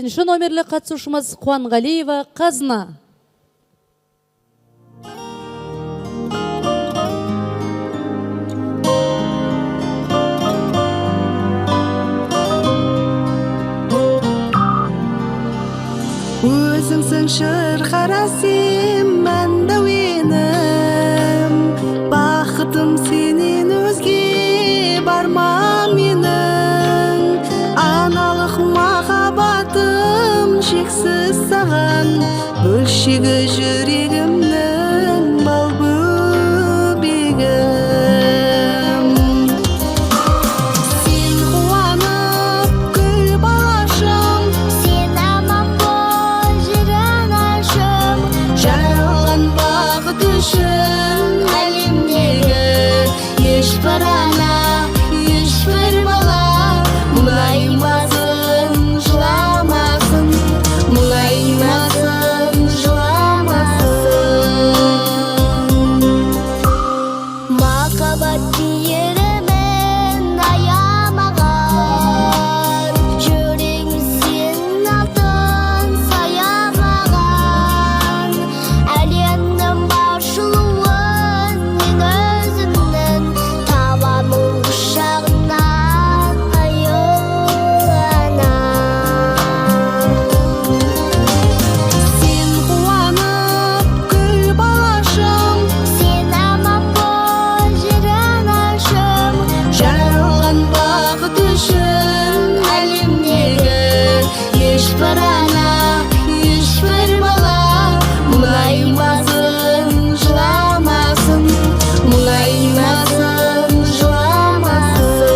5 номерлі қатысушымыз Қуанғалиева Қазына. Өзіңсің шырқарасым мәндәуенім, бақытым сенен өзге барма менің. Аналық махаббатым шексіз саған, бөлшегі жүрегімнің бал бөбегім. Сен қуанып күл балашым, сен аман бол жырын ашым, жаралған бақыт үшін әлемдегі ешбір ана, ешбір бала мұңаймасын, жыламасын, мұңаймасын, жыламасын. махаббат мейірімін аямаған, жүрегім сен алтын саямаған. Әлемнің бар сұлуын мен өзімнің табамын құшағынан аяулана. Сен қуанып күл балашым, сен аман бол жырын ашым, жаралған бақыт үшін әлемдегі ешбір ана, ешбір бала мұңаймасын, жыламасын, мұңаймасын, жыламасын.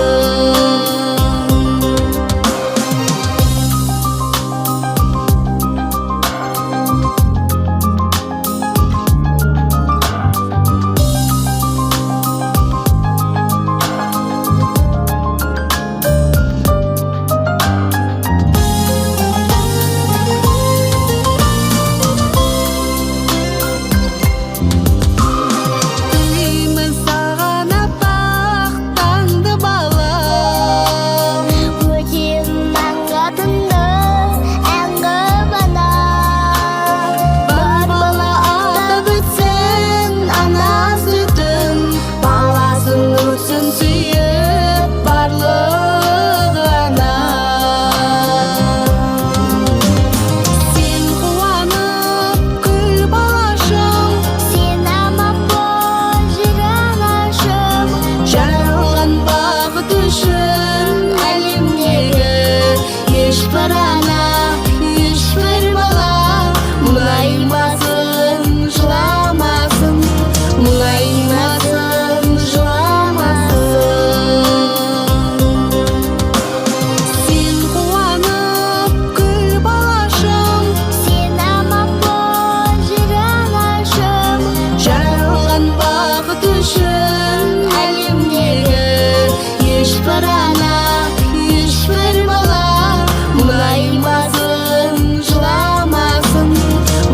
Тілеймін саған аппақ таңды балам, өтем мәңгатынды әңгі бана. бар бала атап өтсін ана сүтін, баласын өтсін сүйіп барлығы ана. Сен қуанып күл балашым, сен аман бол жырын ашым, жаралған бақыт үшін әлемдегі ешбір ана, ешбір бала мұңаймасын, жыламасын, мұңаймасын, жыламасын. Сен қуанып күл балашым, сен аман бол жырын ашым, жаралған бақыт үшін әлемдегі ешбір ана, ешбір бала мұңаймасын, жыламасын,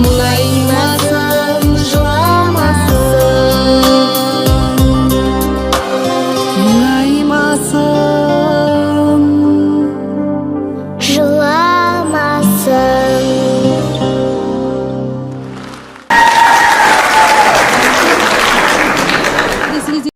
мұңаймасын, жыламасын, мұңаймасын.